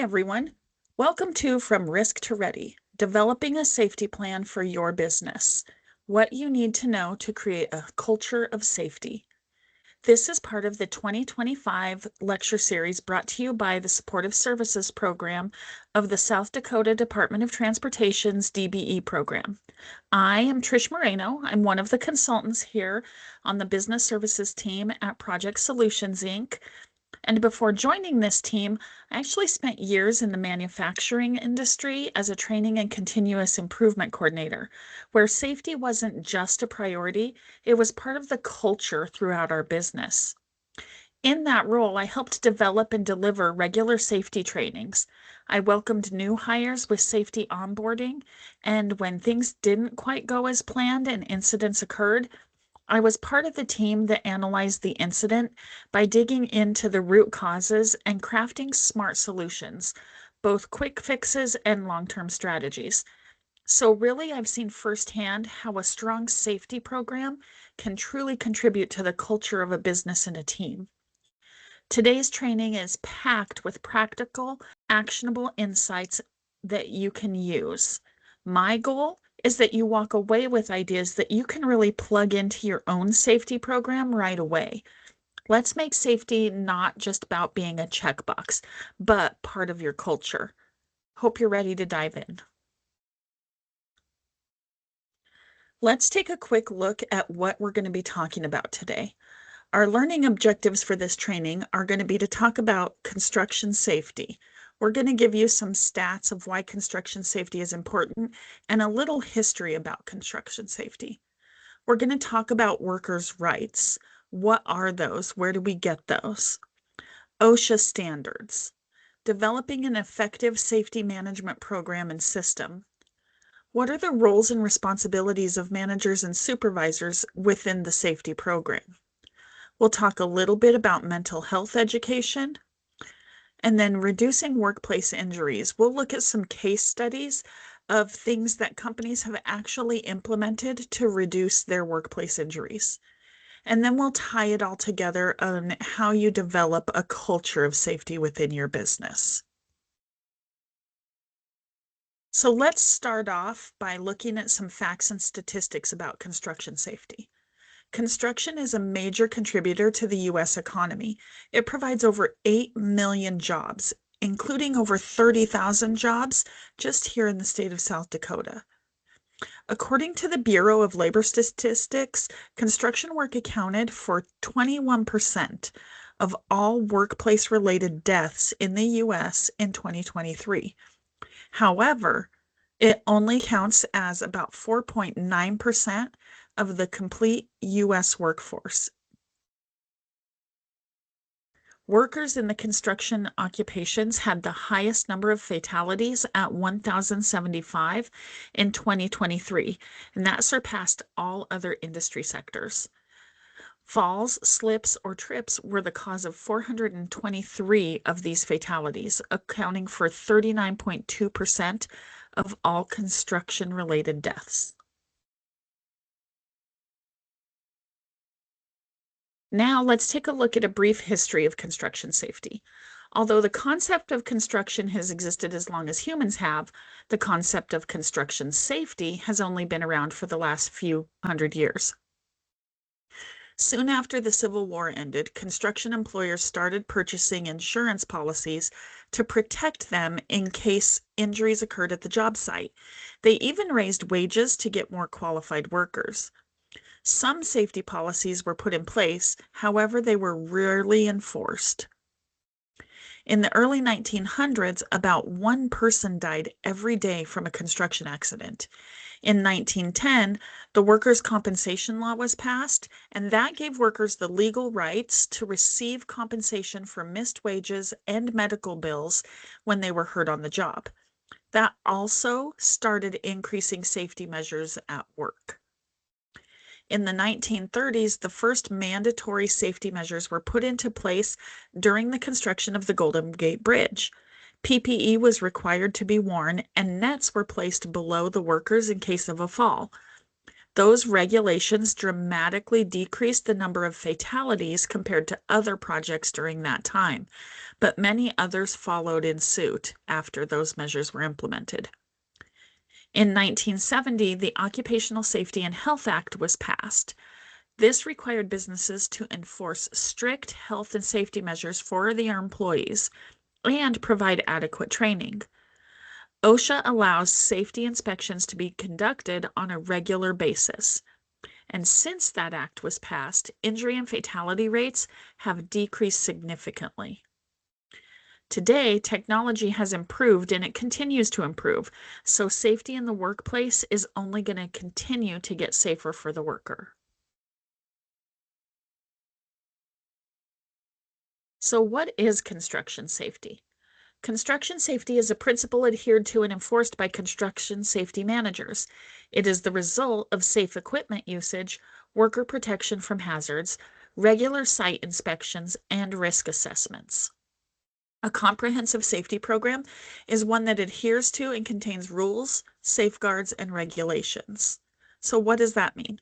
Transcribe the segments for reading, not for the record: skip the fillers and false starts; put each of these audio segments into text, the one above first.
everyone. Welcome to From Risk to Ready, developing a safety plan for your business. What you need to know to create a culture of safety. This is part of the 2025 lecture series brought to you by the Supportive Services Program of the South Dakota Department of Transportation's DBE program. I am Trish Moreno. I'm one of the consultants here on the business services team at Project Solutions, Inc. And before joining this team, I actually spent years in the manufacturing industry as a training and continuous improvement coordinator, where safety wasn't just a priority, it was part of the culture throughout our business. In that role, I helped develop and deliver regular safety trainings. I welcomed new hires with safety onboarding, and when things didn't quite go as planned and incidents occurred, I was part of the team that analyzed the incident by digging into the root causes and crafting smart solutions, both quick fixes and long-term strategies. So really, I've seen firsthand how a strong safety program can truly contribute to the culture of a business and a team. Today's training is packed with practical, actionable insights that you can use. My goal is that you walk away with ideas that you can really plug into your own safety program right away. Let's make safety not just about being a checkbox, but part of your culture. Hope you're ready to dive in. Let's take a quick look at what we're going to be talking about today. Our learning objectives for this training are going to be to talk about construction safety. We're going to give you some stats of why construction safety is important and a little history about construction safety. We're going to talk about workers' rights. What are those? Where do we get those? OSHA standards. Developing an effective safety management program and system. What are the roles and responsibilities of managers and supervisors within the safety program? We'll talk a little bit about mental health education, and then reducing workplace injuries. We'll look at some case studies of things that companies have actually implemented to reduce their workplace injuries. And then we'll tie it all together on how you develop a culture of safety within your business. So let's start off by looking at some facts and statistics about construction safety. Construction is a major contributor to the U.S. economy. It provides over 8 million jobs, including over 30,000 jobs just here in the state of South Dakota. According to the Bureau of Labor Statistics, construction work accounted for 21% of all workplace-related deaths in the U.S. in 2023. However, it only counts as about 4.9% of the complete U.S. workforce. Workers in the construction occupations had the highest number of fatalities at 1,075 in 2023, and that surpassed all other industry sectors. Falls, slips, or trips were the cause of 423 of these fatalities, accounting for 39.2% of all construction-related deaths. Now let's take a look at a brief history of construction safety. Although the concept of construction has existed as long as humans have, the concept of construction safety has only been around for the last few hundred years. Soon after the Civil War ended, construction employers started purchasing insurance policies to protect them in case injuries occurred at the job site. They even raised wages to get more qualified workers. Some safety policies were put in place, however, they were rarely enforced. In the early 1900s, about one person died every day from a construction accident. In 1910, the Workers' Compensation Law was passed, and that gave workers the legal rights to receive compensation for missed wages and medical bills when they were hurt on the job. That also started increasing safety measures at work. In the 1930s, the first mandatory safety measures were put into place during the construction of the Golden Gate Bridge. PPE was required to be worn, and nets were placed below the workers in case of a fall. Those regulations dramatically decreased the number of fatalities compared to other projects during that time, but many others followed in suit after those measures were implemented. In 1970, the Occupational Safety and Health Act was passed. This required businesses to enforce strict health and safety measures for their employees and provide adequate training. OSHA allows safety inspections to be conducted on a regular basis. And since that act was passed, injury and fatality rates have decreased significantly. Today, technology has improved and it continues to improve, so safety in the workplace is only going to continue to get safer for the worker. So what is construction safety? Construction safety is a principle adhered to and enforced by construction safety managers. It is the result of safe equipment usage, worker protection from hazards, regular site inspections, and risk assessments. A comprehensive safety program is one that adheres to and contains rules, safeguards, and regulations. So what does that mean?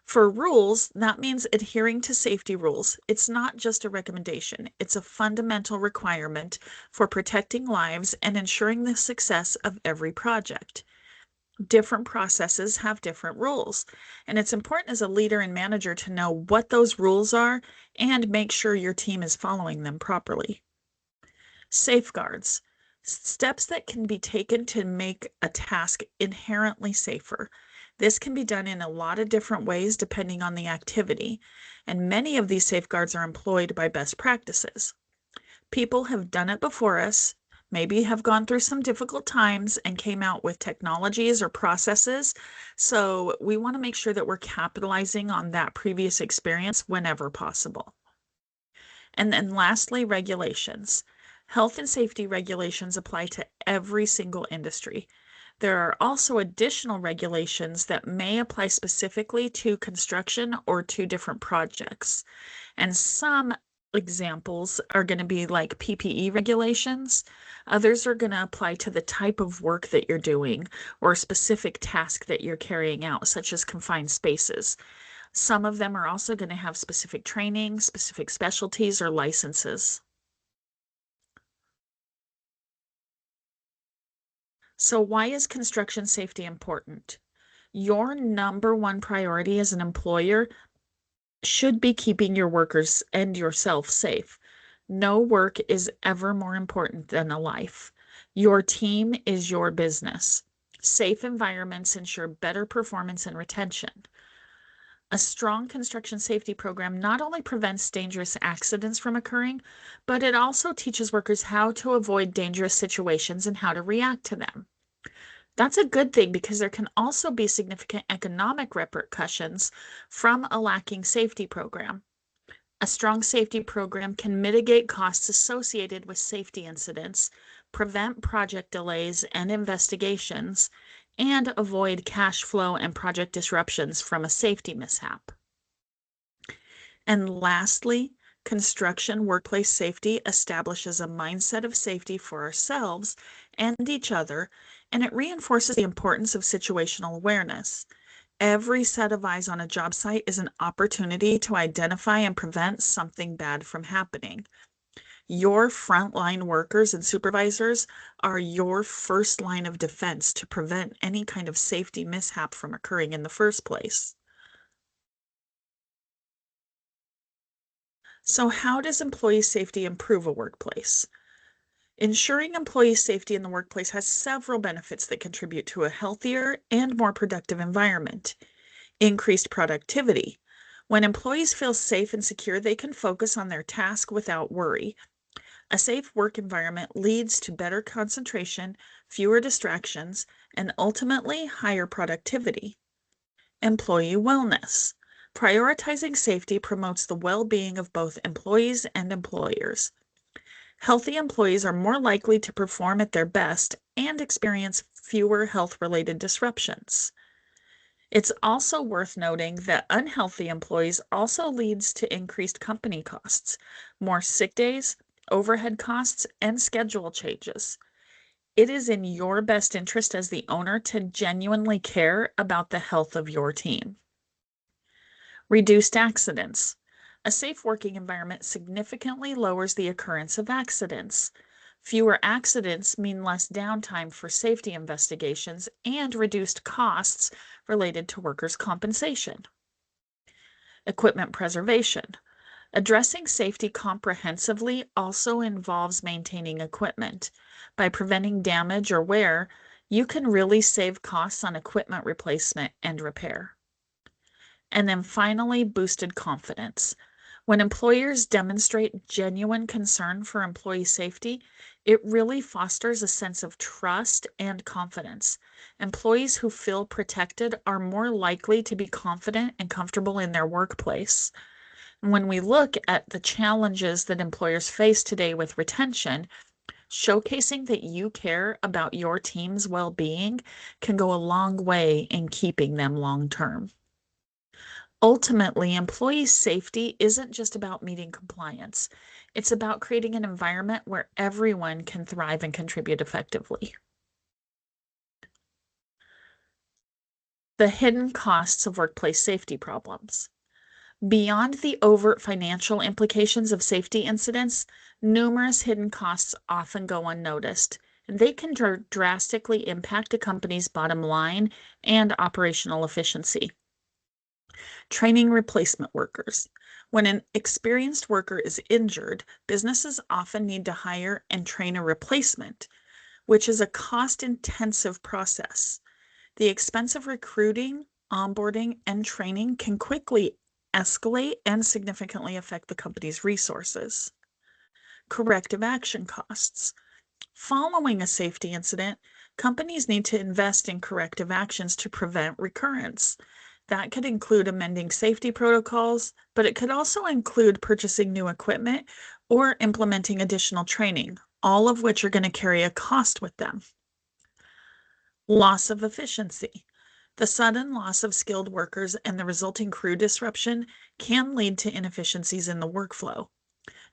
For rules, that means adhering to safety rules. It's not just a recommendation, it's a fundamental requirement for protecting lives and ensuring the success of every project. Different processes have different rules, and it's important as a leader and manager to know what those rules are and make sure your team is following them properly. Safeguards, steps that can be taken to make a task inherently safer. This can be done in a lot of different ways depending on the activity, and many of these safeguards are employed by best practices. People have done it before us, maybe have gone through some difficult times and came out with technologies or processes, so we want to make sure that we're capitalizing on that previous experience whenever possible. And then lastly, regulations. Health and safety regulations apply to every single industry. There are also additional regulations that may apply specifically to construction or to different projects. And some examples are going to be like PPE regulations. Others are going to apply to the type of work that you're doing or a specific task that you're carrying out, such as confined spaces. Some of them are also going to have specific training, specific specialties, or licenses. So why is construction safety important? Your number one priority as an employer should be keeping your workers and yourself safe. No work is ever more important than a life. Your team is your business. Safe environments ensure better performance and retention. A strong construction safety program not only prevents dangerous accidents from occurring, but it also teaches workers how to avoid dangerous situations and how to react to them. That's a good thing because there can also be significant economic repercussions from a lacking safety program. A strong safety program can mitigate costs associated with safety incidents, prevent project delays and investigations, and avoid cash flow and project disruptions from a safety mishap. And lastly, construction workplace safety establishes a mindset of safety for ourselves and each other, and it reinforces the importance of situational awareness. Every set of eyes on a job site is an opportunity to identify and prevent something bad from happening. Your frontline workers and supervisors are your first line of defense to prevent any kind of safety mishap from occurring in the first place. So how does employee safety improve a workplace? Ensuring employee safety in the workplace has several benefits that contribute to a healthier and more productive environment. Increased productivity. When employees feel safe and secure, they can focus on their task without worry. A safe work environment leads to better concentration, fewer distractions, and ultimately higher productivity. Employee wellness. Prioritizing safety promotes the well-being of both employees and employers. Healthy employees are more likely to perform at their best and experience fewer health-related disruptions. It's also worth noting that unhealthy employees also leads to increased company costs, more sick days, overhead costs, and schedule changes. It is in your best interest as the owner to genuinely care about the health of your team. Reduced accidents. A safe working environment significantly lowers the occurrence of accidents. Fewer accidents mean less downtime for safety investigations and reduced costs related to workers' compensation. Equipment preservation. Addressing safety comprehensively also involves maintaining equipment. By preventing damage or wear, you can really save costs on equipment replacement and repair. And then finally, boosted confidence. When employers demonstrate genuine concern for employee safety, it really fosters a sense of trust and confidence. Employees who feel protected are more likely to be confident and comfortable in their workplace. And when we look at the challenges that employers face today with retention, showcasing that you care about your team's well-being can go a long way in keeping them long-term. Ultimately, employee safety isn't just about meeting compliance. It's about creating an environment where everyone can thrive and contribute effectively. The hidden costs of workplace safety problems. Beyond the overt financial implications of safety incidents, numerous hidden costs often go unnoticed, and they can drastically impact a company's bottom line and operational efficiency. Training replacement workers. When an experienced worker is injured, businesses often need to hire and train a replacement, which is a cost-intensive process. The expense of recruiting, onboarding, and training can quickly escalate and significantly affect the company's resources. Corrective action costs. Following a safety incident, companies need to invest in corrective actions to prevent recurrence. That could include amending safety protocols, but it could also include purchasing new equipment or implementing additional training, all of which are going to carry a cost with them. Loss of efficiency. The sudden loss of skilled workers and the resulting crew disruption can lead to inefficiencies in the workflow.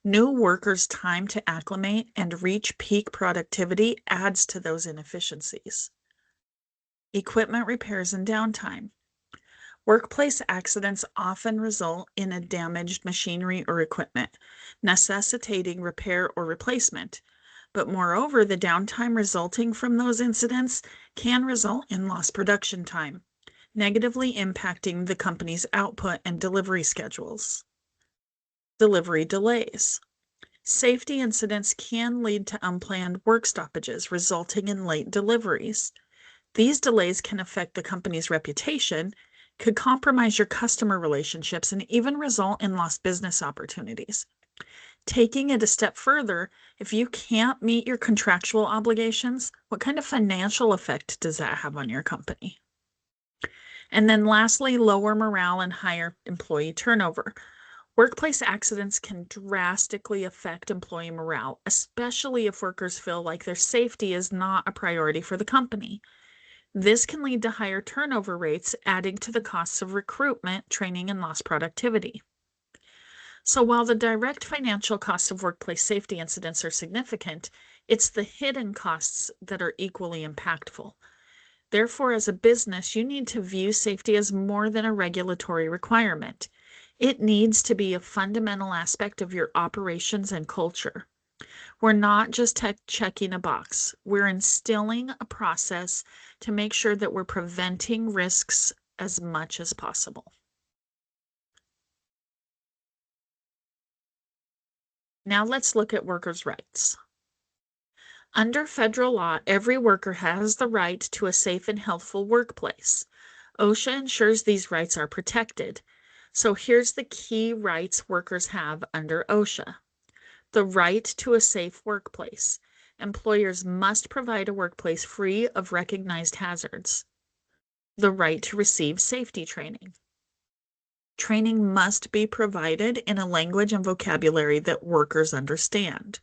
New workers' time to acclimate and reach peak productivity adds to those inefficiencies. Equipment repairs and downtime. Workplace accidents often result in a damaged machinery or equipment, necessitating repair or replacement. But moreover, the downtime resulting from those incidents can result in lost production time, negatively impacting the company's output and delivery schedules. Delivery delays. Safety incidents can lead to unplanned work stoppages, resulting in late deliveries. These delays can affect the company's reputation, could compromise your customer relationships, and even result in lost business opportunities. Taking it a step further, if you can't meet your contractual obligations, what kind of financial effect does that have on your company? And then lastly, lower morale and higher employee turnover. Workplace accidents can drastically affect employee morale, especially if workers feel like their safety is not a priority for the company. This can lead to higher turnover rates, adding to the costs of recruitment, training, and lost productivity. So while the direct financial costs of workplace safety incidents are significant, it's the hidden costs that are equally impactful. Therefore, as a business, you need to view safety as more than a regulatory requirement. It needs to be a fundamental aspect of your operations and culture. We're not just checking a box. We're instilling a process to make sure that we're preventing risks as much as possible. Now let's look at workers' rights. Under federal law, every worker has the right to a safe and healthful workplace. OSHA ensures these rights are protected. So here's the key rights workers have under OSHA. The right to a safe workplace. Employers must provide a workplace free of recognized hazards. The right to receive safety training. Training must be provided in a language and vocabulary that workers understand.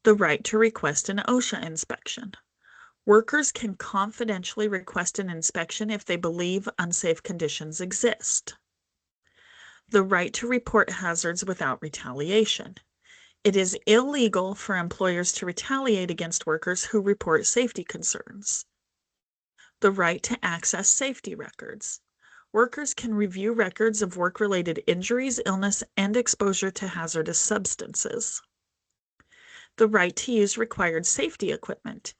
The right to request an OSHA inspection. Workers can confidentially request an inspection if they believe unsafe conditions exist. The right to report hazards without retaliation. It is illegal for employers to retaliate against workers who report safety concerns. The right to access safety records. Workers can review records of work-related injuries, illness, and exposure to hazardous substances. The right to use required safety equipment.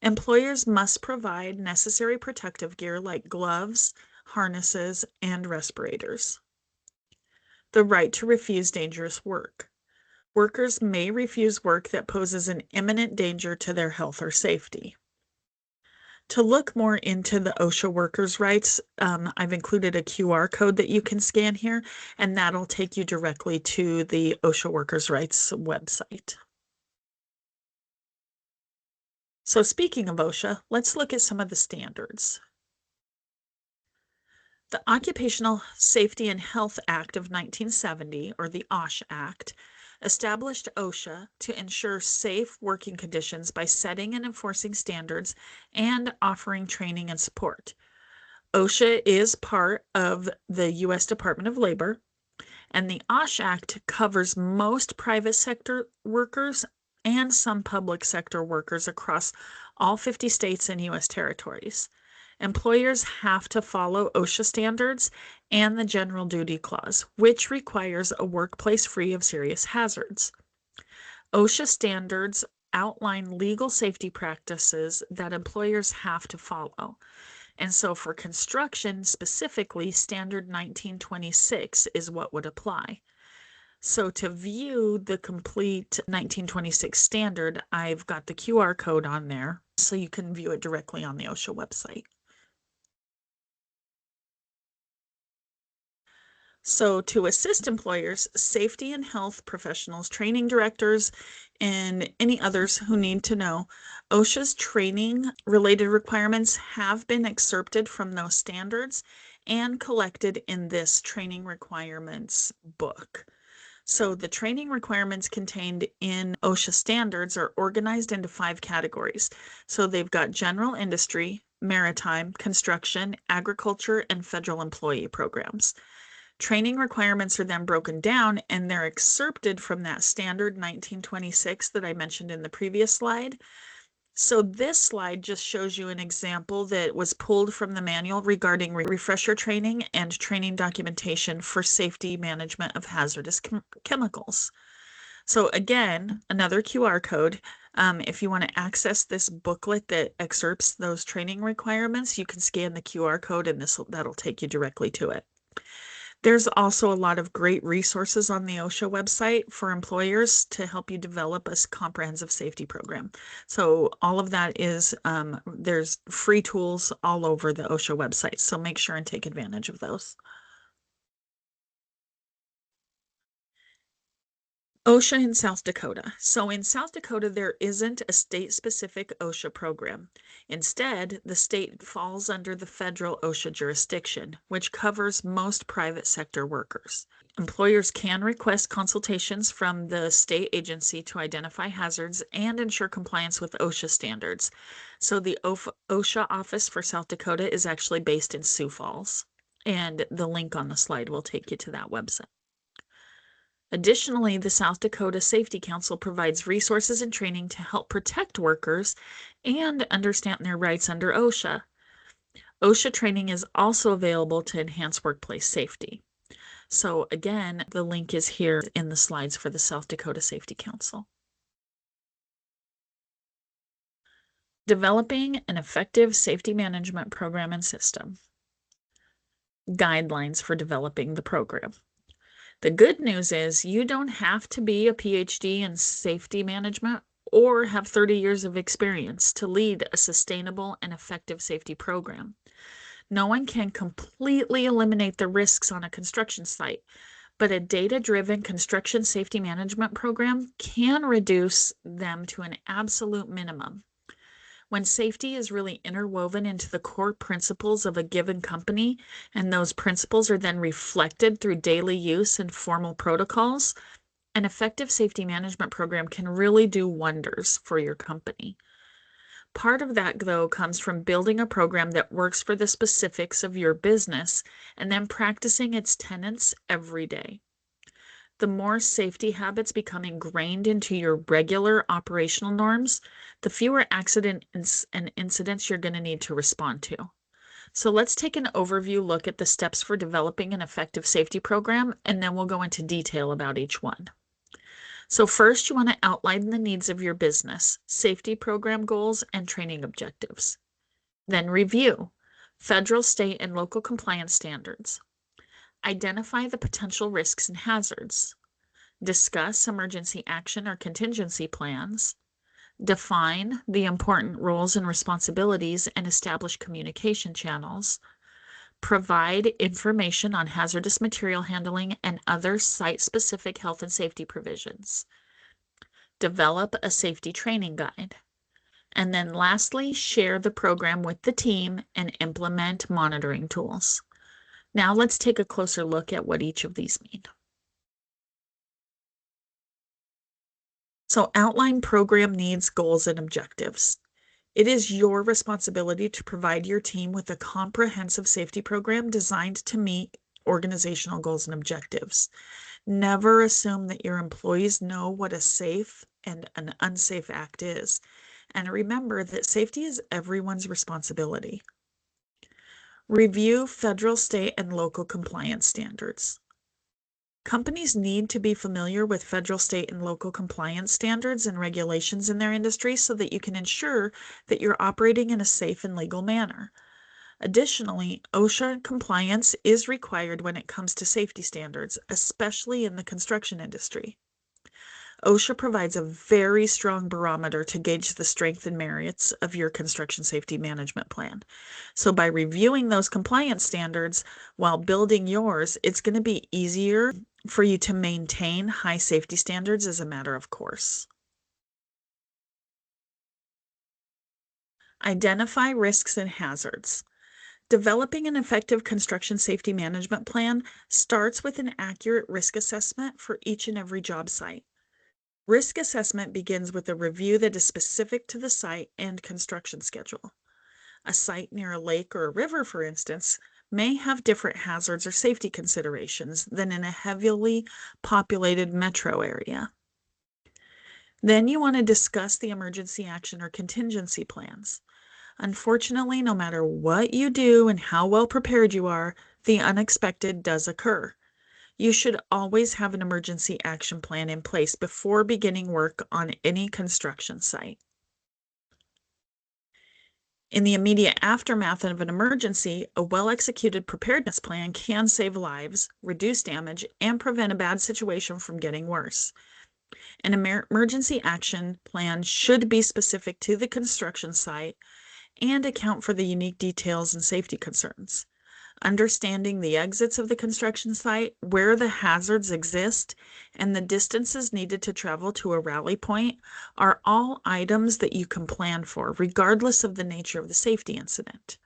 Employers must provide necessary protective gear like gloves, harnesses, and respirators. The right to refuse dangerous work. Workers may refuse work that poses an imminent danger to their health or safety. To look more into the OSHA workers' rights, I've included a QR code that you can scan here, and that'll take you directly to the OSHA workers' rights website. So speaking of OSHA, let's look at some of the standards. The Occupational Safety and Health Act of 1970, or the OSH Act, established OSHA to ensure safe working conditions by setting and enforcing standards and offering training and support. OSHA is part of the U.S. Department of Labor, and the OSH Act covers most private sector workers and some public sector workers across all 50 states and U.S. territories. Employers have to follow OSHA standards and the General Duty Clause, which requires a workplace free of serious hazards. OSHA standards outline legal safety practices that employers have to follow. And so for construction specifically, Standard 1926 is what would apply. So to view the complete 1926 standard, I've got the QR code on there so you can view it directly on the OSHA website. So to assist employers, safety and health professionals, training directors, and any others who need to know, OSHA's training related requirements have been excerpted from those standards and collected in this training requirements book. So the training requirements contained in OSHA standards are organized into 5 categories. So they've got general industry, maritime, construction, agriculture, and federal employee programs. Training requirements are then broken down and they're excerpted from that standard 1926 that I mentioned in the previous slide. So this slide just shows you an example that was pulled from the manual regarding refresher training and training documentation for safety management of hazardous chemicals. So again, another QR code. If you want to access this booklet that excerpts those training requirements, you can scan the QR code and that'll take you directly to it. There's also a lot of great resources on the OSHA website for employers to help you develop a comprehensive safety program. So all of that is, there's free tools all over the OSHA website. So make sure and take advantage of those. OSHA in South Dakota. So in South Dakota, there isn't a state-specific OSHA program. Instead, the state falls under the federal OSHA jurisdiction, which covers most private sector workers. Employers can request consultations from the state agency to identify hazards and ensure compliance with OSHA standards. So the OSHA office for South Dakota is actually based in Sioux Falls, and the link on the slide will take you to that website. Additionally, the South Dakota Safety Council provides resources and training to help protect workers and understand their rights under OSHA. OSHA training is also available to enhance workplace safety. So again, the link is here in the slides for the South Dakota Safety Council. Developing an effective safety management program and system. Guidelines for developing the program. The good news is you don't have to be a PhD in safety management or have 30 years of experience to lead a sustainable and effective safety program. No one can completely eliminate the risks on a construction site, but a data-driven construction safety management program can reduce them to an absolute minimum. When safety is really interwoven into the core principles of a given company, and those principles are then reflected through daily use and formal protocols, an effective safety management program can really do wonders for your company. Part of that, though, comes from building a program that works for the specifics of your business and then practicing its tenets every day. The more safety habits become ingrained into your regular operational norms, the fewer accidents and incidents you're going to need to respond to. So let's take an overview look at the steps for developing an effective safety program, and then we'll go into detail about each one. So first, you want to outline the needs of your business, safety program goals, and training objectives. Then review federal, state, and local compliance standards. Identify the potential risks and hazards. Discuss emergency action or contingency plans. Define the important roles and responsibilities and establish communication channels. Provide information on hazardous material handling and other site-specific health and safety provisions. Develop a safety training guide. And then lastly, share the program with the team and implement monitoring tools. Now let's take a closer look at what each of these mean. So outline program needs, goals, and objectives. It is your responsibility to provide your team with a comprehensive safety program designed to meet organizational goals and objectives. Never assume that your employees know what a safe and an unsafe act is. And remember that safety is everyone's responsibility. Review federal, state, and local compliance standards. Companies need to be familiar with federal, state, and local compliance standards and regulations in their industry so that you can ensure that you're operating in a safe and legal manner. Additionally, OSHA compliance is required when it comes to safety standards, especially in the construction industry. OSHA provides a very strong barometer to gauge the strength and merits of your construction safety management plan. So by reviewing those compliance standards while building yours, it's going to be easier for you to maintain high safety standards as a matter of course. Identify risks and hazards. Developing an effective construction safety management plan starts with an accurate risk assessment for each and every job site. Risk assessment begins with a review that is specific to the site and construction schedule. A site near a lake or a river, for instance, may have different hazards or safety considerations than in a heavily populated metro area. Then you want to discuss the emergency action or contingency plans. Unfortunately, no matter what you do and how well prepared you are, the unexpected does occur. You should always have an emergency action plan in place before beginning work on any construction site. In the immediate aftermath of an emergency, a well-executed preparedness plan can save lives, reduce damage, and prevent a bad situation from getting worse. An emergency action plan should be specific to the construction site and account for the unique details and safety concerns. Understanding the exits of the construction site, where the hazards exist, and the distances needed to travel to a rally point are all items that you can plan for, regardless of the nature of the safety incident.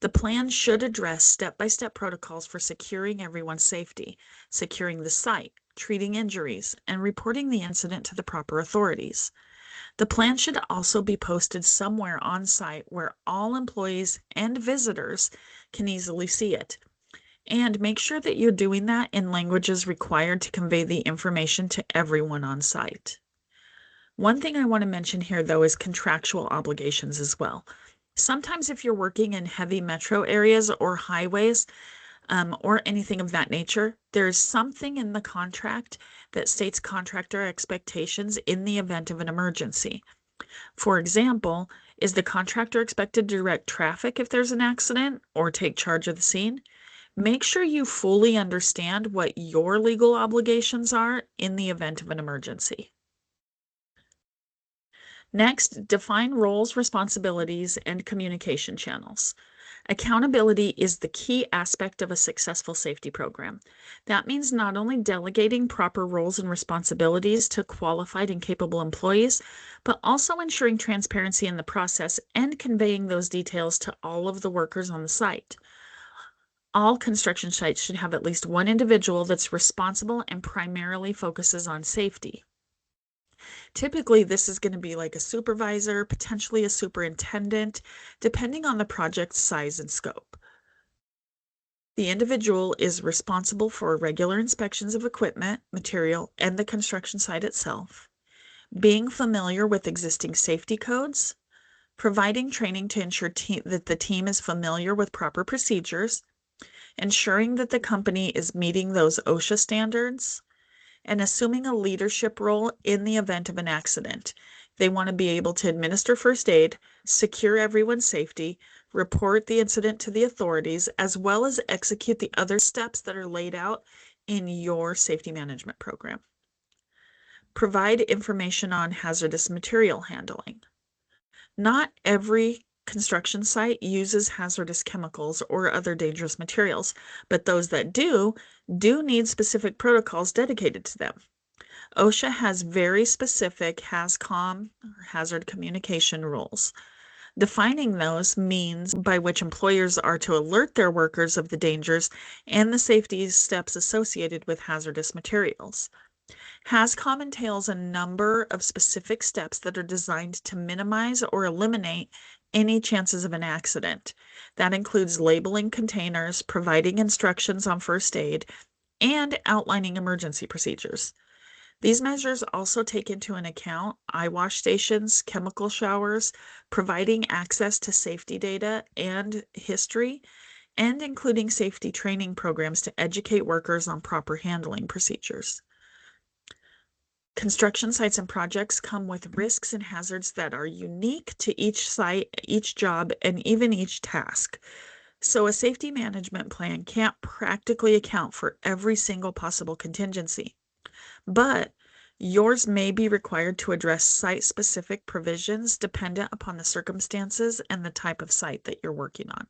The plan should address step-by-step protocols for securing everyone's safety, securing the site, treating injuries, and reporting the incident to the proper authorities. The plan should also be posted somewhere on site where all employees and visitors can easily see it. And make sure that you're doing that in languages required to convey the information to everyone on site. One thing I want to mention here, though, is contractual obligations as well. Sometimes if you're working in heavy metro areas or highways, or anything of that nature, there's something in the contract that states contractor expectations in the event of an emergency. For example, is the contractor expected to direct traffic if there's an accident or take charge of the scene? Make sure you fully understand what your legal obligations are in the event of an emergency. Next, define roles, responsibilities, and communication channels. Accountability is the key aspect of a successful safety program. That means not only delegating proper roles and responsibilities to qualified and capable employees, but also ensuring transparency in the process and conveying those details to all of the workers on the site. All construction sites should have at least one individual that's responsible and primarily focuses on safety. Typically, this is going to be like a supervisor, potentially a superintendent, depending on the project's size and scope. The individual is responsible for regular inspections of equipment, material, and the construction site itself, being familiar with existing safety codes, providing training to ensure that the team is familiar with proper procedures, ensuring that the company is meeting those OSHA standards, and assuming a leadership role in the event of an accident. They want to be able to administer first aid, secure everyone's safety, report the incident to the authorities, as well as execute the other steps that are laid out in your safety management program. Provide information on hazardous material handling. Not every construction site uses hazardous chemicals or other dangerous materials, but those that do need specific protocols dedicated to them. OSHA has very specific HAZCOM, or hazard communication rules. Defining those means by which employers are to alert their workers of the dangers and the safety steps associated with hazardous materials. HAZCOM entails a number of specific steps that are designed to minimize or eliminate any chances of an accident. That includes labeling containers, providing instructions on first aid, and outlining emergency procedures. These measures also take into an account eye wash stations, chemical showers, providing access to safety data and history, and including safety training programs to educate workers on proper handling procedures. Construction sites and projects come with risks and hazards that are unique to each site, each job, and even each task. So a safety management plan can't practically account for every single possible contingency. But yours may be required to address site-specific provisions dependent upon the circumstances and the type of site that you're working on.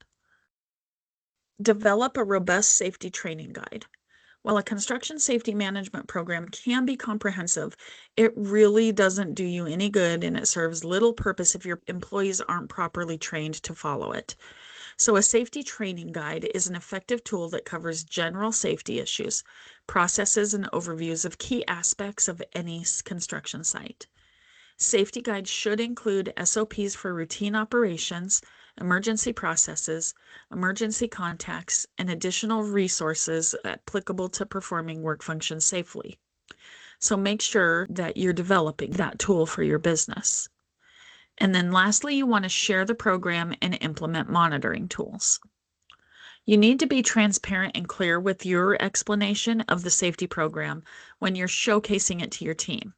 Develop a robust safety training guide. While a construction safety management program can be comprehensive, it really doesn't do you any good, and it serves little purpose if your employees aren't properly trained to follow it. So a safety training guide is an effective tool that covers general safety issues, processes, and overviews of key aspects of any construction site. Safety guides should include SOPs for routine operations, emergency processes, emergency contacts, and additional resources applicable to performing work functions safely. So make sure that you're developing that tool for your business. And then lastly, you want to share the program and implement monitoring tools. You need to be transparent and clear with your explanation of the safety program when you're showcasing it to your team.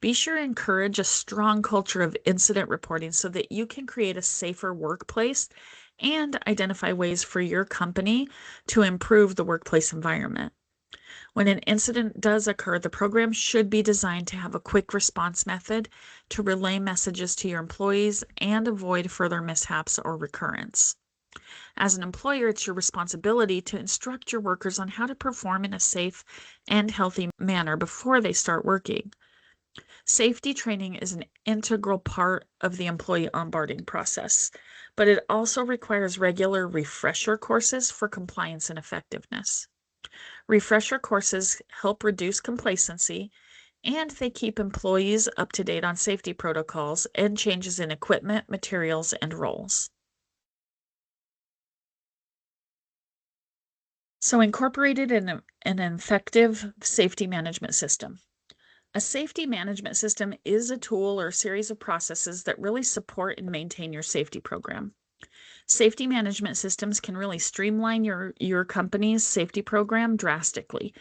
Be sure to encourage a strong culture of incident reporting so that you can create a safer workplace and identify ways for your company to improve the workplace environment. When an incident does occur, the program should be designed to have a quick response method to relay messages to your employees and avoid further mishaps or recurrence. As an employer, it's your responsibility to instruct your workers on how to perform in a safe and healthy manner before they start working. Safety training is an integral part of the employee onboarding process, but it also requires regular refresher courses for compliance and effectiveness. Refresher courses help reduce complacency, and they keep employees up to date on safety protocols and changes in equipment, materials, and roles. So incorporated in an effective safety management system. A safety management system is a tool or a series of processes that really support and maintain your safety program. Safety management systems can really streamline your company's safety program drastically.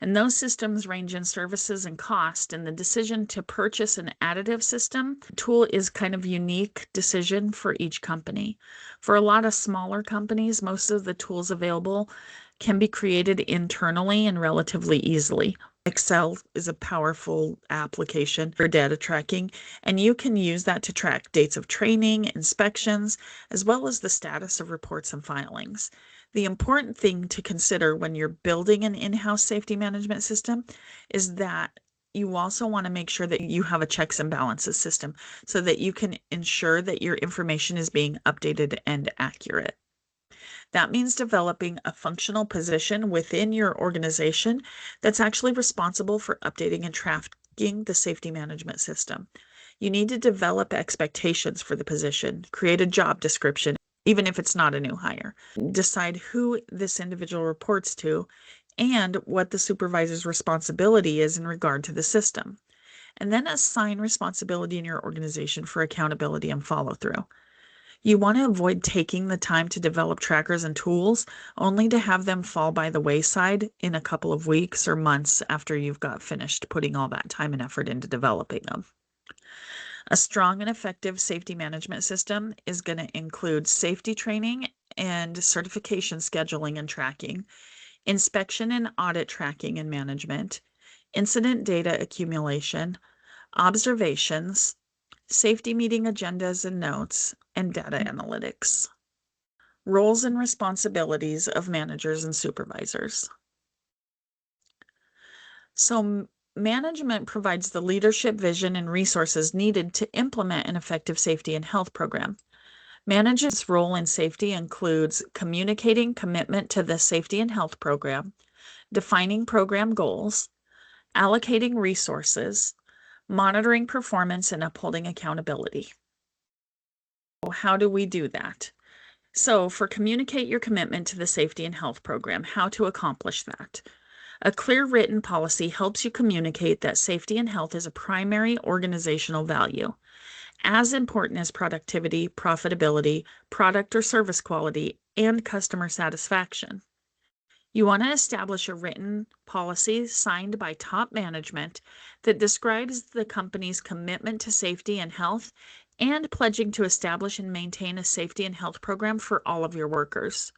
And those systems range in services and cost, and the decision to purchase an additive system tool is kind of a unique decision for each company. For a lot of smaller companies, most of the tools available can be created internally and relatively easily. Excel is a powerful application for data tracking, and you can use that to track dates of training, inspections, as well as the status of reports and filings. The important thing to consider when you're building an in-house safety management system is that you also want to make sure that you have a checks and balances system so that you can ensure that your information is being updated and accurate. That means developing a functional position within your organization that's actually responsible for updating and tracking the safety management system. You need to develop expectations for the position, create a job description, even if it's not a new hire. Decide who this individual reports to and what the supervisor's responsibility is in regard to the system. And then assign responsibility in your organization for accountability and follow through. You want to avoid taking the time to develop trackers and tools only to have them fall by the wayside in a couple of weeks or months after you've got finished putting all that time and effort into developing them. A strong and effective safety management system is going to include safety training and certification scheduling and tracking, inspection and audit tracking and management, incident data accumulation, observations, safety meeting agendas and notes, and data analytics. Roles and responsibilities of managers and supervisors. So management provides the leadership, vision, and resources needed to implement an effective safety and health program. Management's role in safety includes communicating commitment to the safety and health program, defining program goals, allocating resources, monitoring performance, and upholding accountability. How do we do that? So for communicate your commitment to the safety and health program, how to accomplish that? A clear written policy helps you communicate that safety and health is a primary organizational value, as important as productivity, profitability, product or service quality, and customer satisfaction. You want to establish a written policy signed by top management that describes the company's commitment to safety and health and pledging to establish and maintain a safety and health program for all of your workers.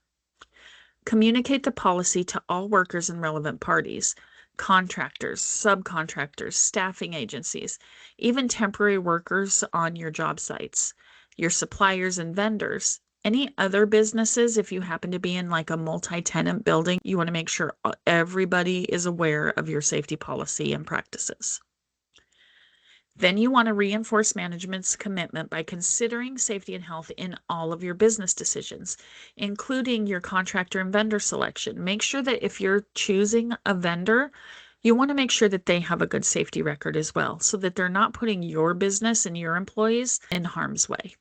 Communicate the policy to all workers and relevant parties, contractors, subcontractors, staffing agencies, even temporary workers on your job sites, your suppliers and vendors, any other businesses. If you happen to be in like a multi-tenant building, you want to make sure everybody is aware of your safety policy and practices. Then you want to reinforce management's commitment by considering safety and health in all of your business decisions, including your contractor and vendor selection. Make sure that if you're choosing a vendor, you want to make sure that they have a good safety record as well, so that they're not putting your business and your employees in harm's way.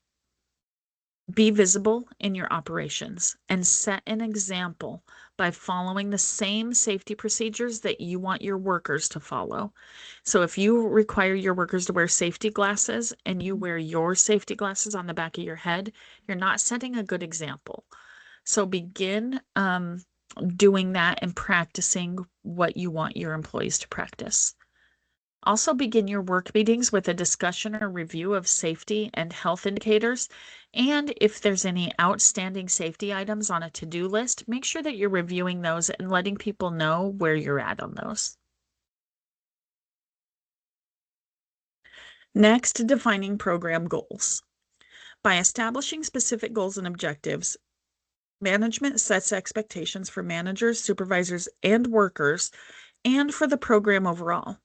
Be visible in your operations and set an example by following the same safety procedures that you want your workers to follow. So if you require your workers to wear safety glasses and you wear your safety glasses on the back of your head, you're not setting a good example. So begin doing that and practicing what you want your employees to practice. Also begin your work meetings with a discussion or review of safety and health indicators. And if there's any outstanding safety items on a to-do list, make sure that you're reviewing those and letting people know where you're at on those. Next, defining program goals. By establishing specific goals and objectives, management sets expectations for managers, supervisors, and workers, and for the program overall.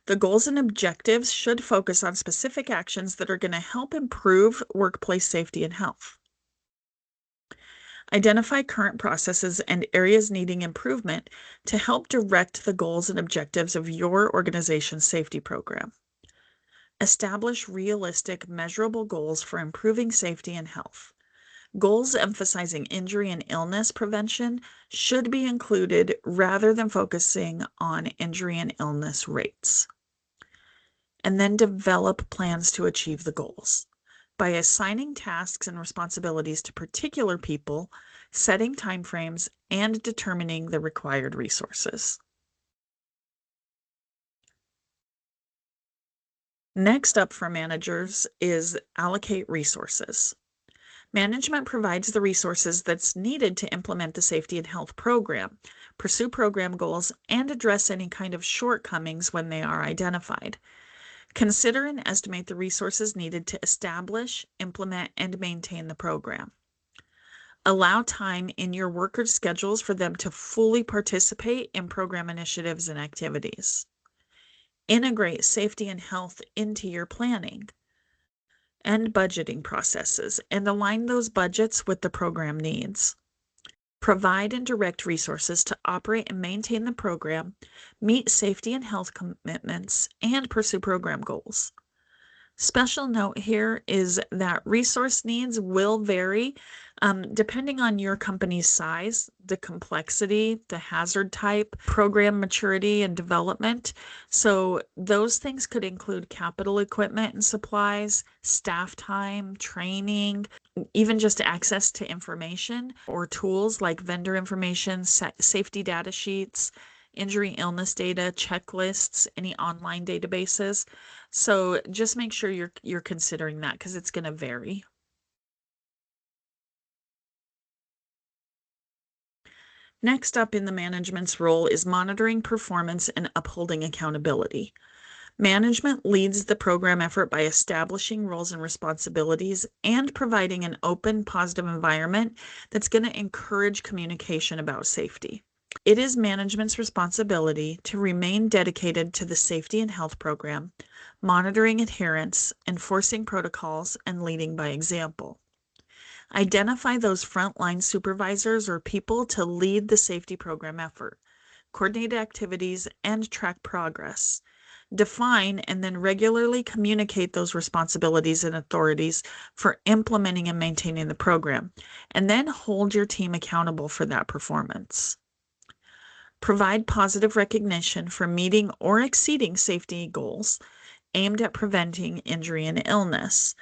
The goals and objectives should focus on specific actions that are going to help improve workplace safety and health. Identify current processes and areas needing improvement to help direct the goals and objectives of your organization's safety program. Establish realistic, measurable goals for improving safety and health. Goals emphasizing injury and illness prevention should be included rather than focusing on injury and illness rates. And then develop plans to achieve the goals by assigning tasks and responsibilities to particular people, setting timeframes, and determining the required resources. Next up for managers is allocate resources. Management provides the resources that's needed to implement the safety and health program, pursue program goals, and address any kind of shortcomings when they are identified. Consider and estimate the resources needed to establish, implement, and maintain the program. Allow time in your workers' schedules for them to fully participate in program initiatives and activities. Integrate safety and health into your planning and budgeting processes and align those budgets with the program needs. Provide and direct resources to operate and maintain the program, meet safety and health commitments, and pursue program goals. Special note here is that resource needs will vary Depending on your company's size, the complexity, the hazard type, program maturity and development. So those things could include capital equipment and supplies, staff time, training, even just access to information or tools like vendor information, safety data sheets, injury illness data, checklists, any online databases. So just make sure you're considering that because it's going to vary. Next up in the management's role is monitoring performance and upholding accountability. Management leads the program effort by establishing roles and responsibilities and providing an open, positive environment that's going to encourage communication about safety. It is management's responsibility to remain dedicated to the safety and health program, monitoring adherence, enforcing protocols, and leading by example. Identify those frontline supervisors or people to lead the safety program effort, coordinate activities, and track progress. Define and then regularly communicate those responsibilities and authorities for implementing and maintaining the program, and then hold your team accountable for that performance. Provide positive recognition for meeting or exceeding safety goals aimed at preventing injury and illness.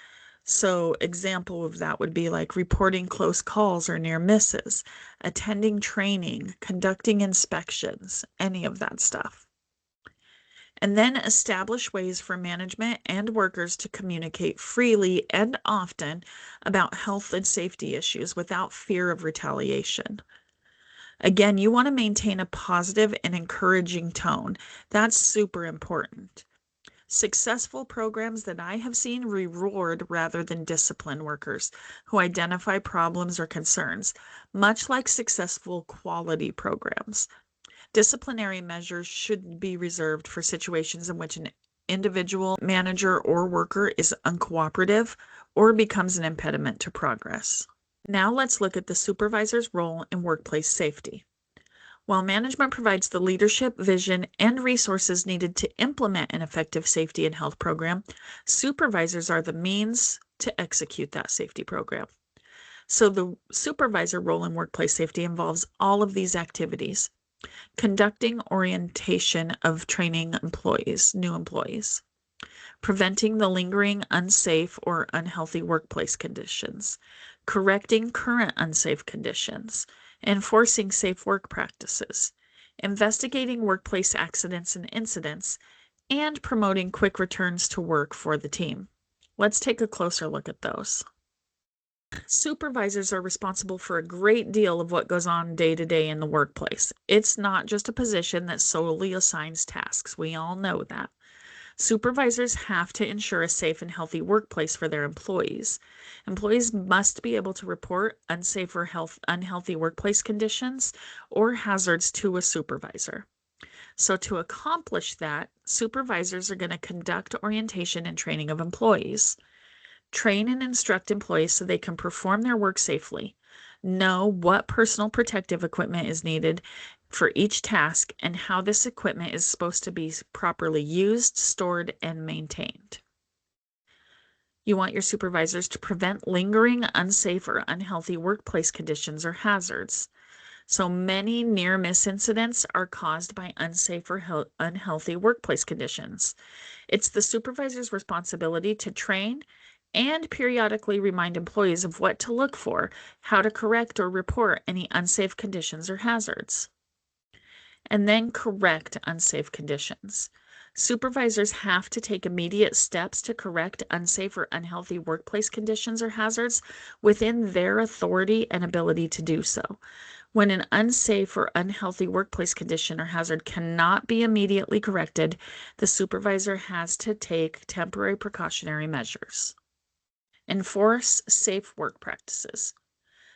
So example of that would be like reporting close calls or near misses, attending training, conducting inspections, any of that stuff. And then establish ways for management and workers to communicate freely and often about health and safety issues without fear of retaliation. Again, you want to maintain a positive and encouraging tone. That's super important. Successful programs that I have seen reward rather than discipline workers who identify problems or concerns, much like successful quality programs. Disciplinary measures should be reserved for situations in which an individual, manager, or worker is uncooperative or becomes an impediment to progress. Now let's look at the supervisor's role in workplace safety. While management provides the leadership, vision, and resources needed to implement an effective safety and health program, supervisors are the means to execute that safety program. So the supervisor role in workplace safety involves all of these activities. Conducting orientation of training employees, new employees. Preventing the lingering unsafe or unhealthy workplace conditions. Correcting current unsafe conditions. Enforcing safe work practices, investigating workplace accidents and incidents, and promoting quick returns to work for the team. Let's take a closer look at those. Supervisors are responsible for a great deal of what goes on day to day in the workplace. It's not just a position that solely assigns tasks. We all know that. Supervisors have to ensure a safe and healthy workplace for their employees. Employees must be able to report unsafe or unhealthy workplace conditions or hazards to a supervisor. So to accomplish that, supervisors are going to conduct orientation and training of employees, train and instruct employees so they can perform their work safely, know what personal protective equipment is needed for each task, and how this equipment is supposed to be properly used, stored, and maintained. You want your supervisors to prevent lingering unsafe or unhealthy workplace conditions or hazards. So many near-miss incidents are caused by unsafe or unhealthy workplace conditions. It's the supervisor's responsibility to train and periodically remind employees of what to look for, how to correct or report any unsafe conditions or hazards. And then correct unsafe conditions. Supervisors have to take immediate steps to correct unsafe or unhealthy workplace conditions or hazards within their authority and ability to do so. When an unsafe or unhealthy workplace condition or hazard cannot be immediately corrected, the supervisor has to take temporary precautionary measures. Enforce safe work practices.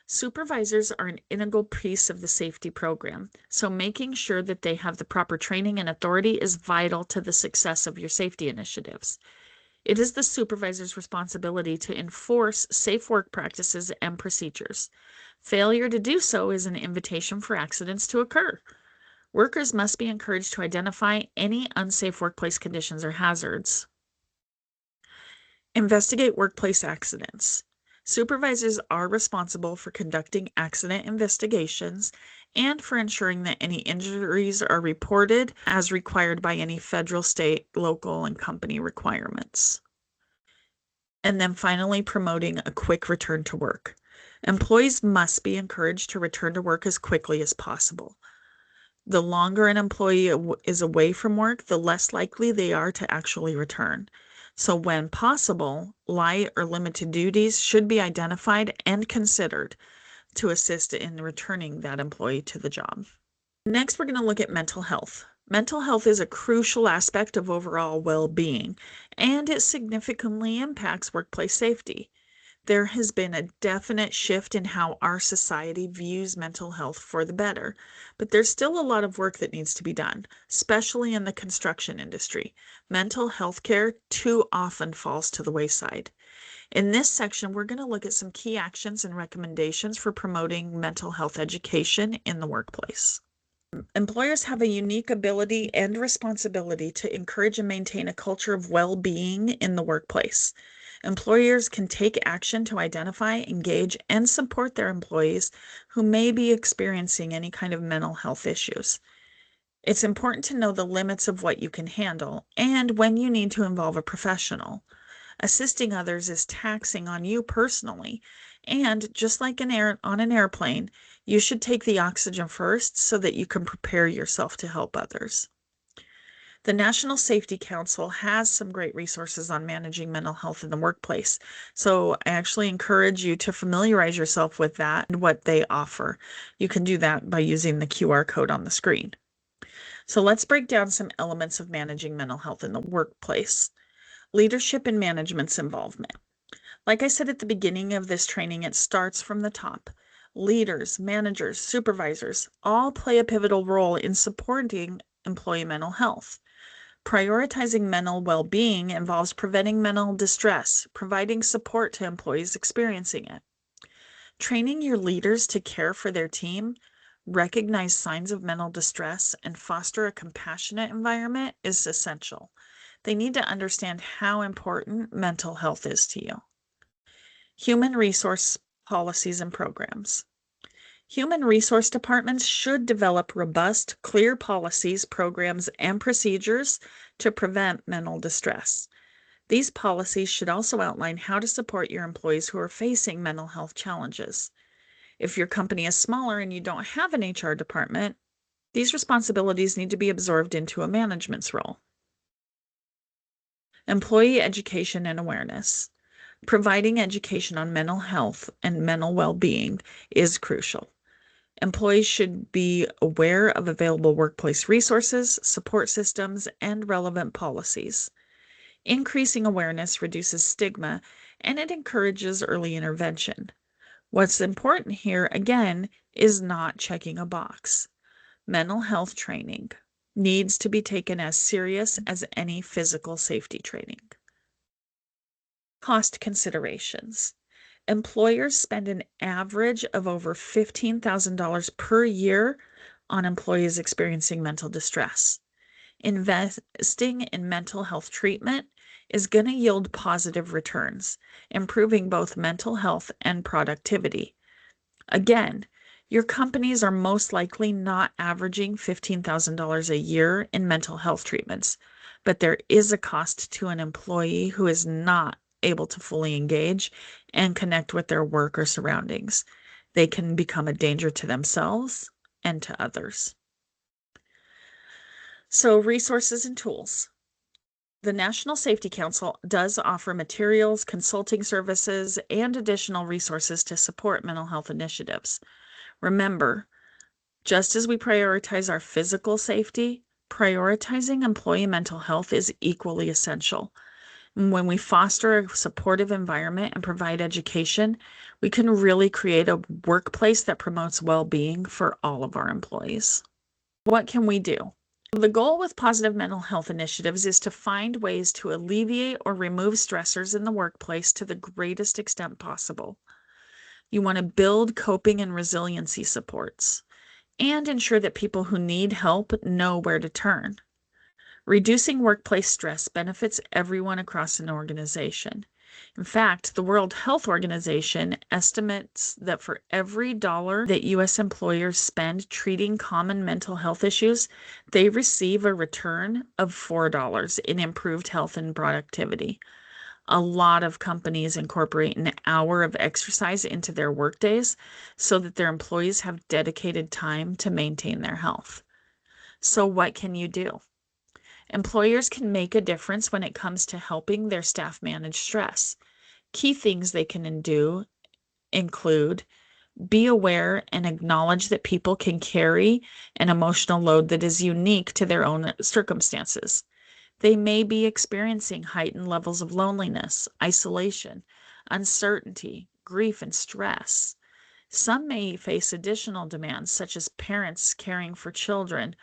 Supervisors are an integral piece of the safety program, so making sure that they have the proper training and authority is vital to the success of your safety initiatives. It is the supervisor's responsibility to enforce safe work practices and procedures. Failure to do so is an invitation for accidents to occur. Workers must be encouraged to identify any unsafe workplace conditions or hazards. Investigate workplace accidents. Supervisors are responsible for conducting accident investigations and for ensuring that any injuries are reported as required by any federal, state, local, and company requirements. And then finally, promoting a quick return to work. Employees must be encouraged to return to work as quickly as possible. The longer an employee is away from work, the less likely they are to actually return. So when possible, light or limited duties should be identified and considered to assist in returning that employee to the job. Next, we're going to look at mental health. Mental health is a crucial aspect of overall well-being, and it significantly impacts workplace safety. There has been a definite shift in how our society views mental health for the better, but there's still a lot of work that needs to be done, especially in the construction industry. Mental health care too often falls to the wayside. In this section, we're going to look at some key actions and recommendations for promoting mental health education in the workplace. Employers have a unique ability and responsibility to encourage and maintain a culture of well-being in the workplace. Employers can take action to identify, engage, and support their employees who may be experiencing any kind of mental health issues. It's important to know the limits of what you can handle and when you need to involve a professional. Assisting others is taxing on you personally, and just like on an airplane, you should take the oxygen first so that you can prepare yourself to help others. The National Safety Council has some great resources on managing mental health in the workplace. So I actually encourage you to familiarize yourself with that and what they offer. You can do that by using the QR code on the screen. So let's break down some elements of managing mental health in the workplace. Leadership and management's involvement. Like I said at the beginning of this training, it starts from the top. Leaders, managers, supervisors all play a pivotal role in supporting employee mental health. Prioritizing mental well-being involves preventing mental distress, providing support to employees experiencing it. Training your leaders to care for their team, recognize signs of mental distress, and foster a compassionate environment is essential. They need to understand how important mental health is to you. Human resource policies and programs. Human resource departments should develop robust, clear policies, programs, and procedures to prevent mental distress. These policies should also outline how to support your employees who are facing mental health challenges. If your company is smaller and you don't have an HR department, these responsibilities need to be absorbed into a management's role. Employee education and awareness. Providing education on mental health and mental well-being is crucial. Employees should be aware of available workplace resources, support systems, and relevant policies. Increasing awareness reduces stigma, and it encourages early intervention. What's important here, again, is not checking a box. Mental health training needs to be taken as serious as any physical safety training. Cost considerations. Employers spend an average of over $15,000 per year on employees experiencing mental distress. Investing in mental health treatment is going to yield positive returns, improving both mental health and productivity. Again, your companies are most likely not averaging $15,000 a year in mental health treatments, but there is a cost to an employee who is not able to fully engage and connect with their work or surroundings. They can become a danger to themselves and to others. So, resources and tools. The National Safety Council does offer materials, consulting services, and additional resources to support mental health initiatives. Remember, just as we prioritize our physical safety, prioritizing employee mental health is equally essential. When we foster a supportive environment and provide education, we can really create a workplace that promotes well-being for all of our employees. What can we do? The goal with positive mental health initiatives is to find ways to alleviate or remove stressors in the workplace to the greatest extent possible. You want to build coping and resiliency supports and ensure that people who need help know where to turn. Reducing workplace stress benefits everyone across an organization. In fact, the World Health Organization estimates that for every dollar that U.S. employers spend treating common mental health issues, they receive a return of $4 in improved health and productivity. A lot of companies incorporate an hour of exercise into their workdays so that their employees have dedicated time to maintain their health. So what can you do? Employers can make a difference when it comes to helping their staff manage stress. Key things they can do include be aware and acknowledge that people can carry an emotional load that is unique to their own circumstances. They may be experiencing heightened levels of loneliness, isolation, uncertainty, grief, and stress. Some may face additional demands, such as parents caring for children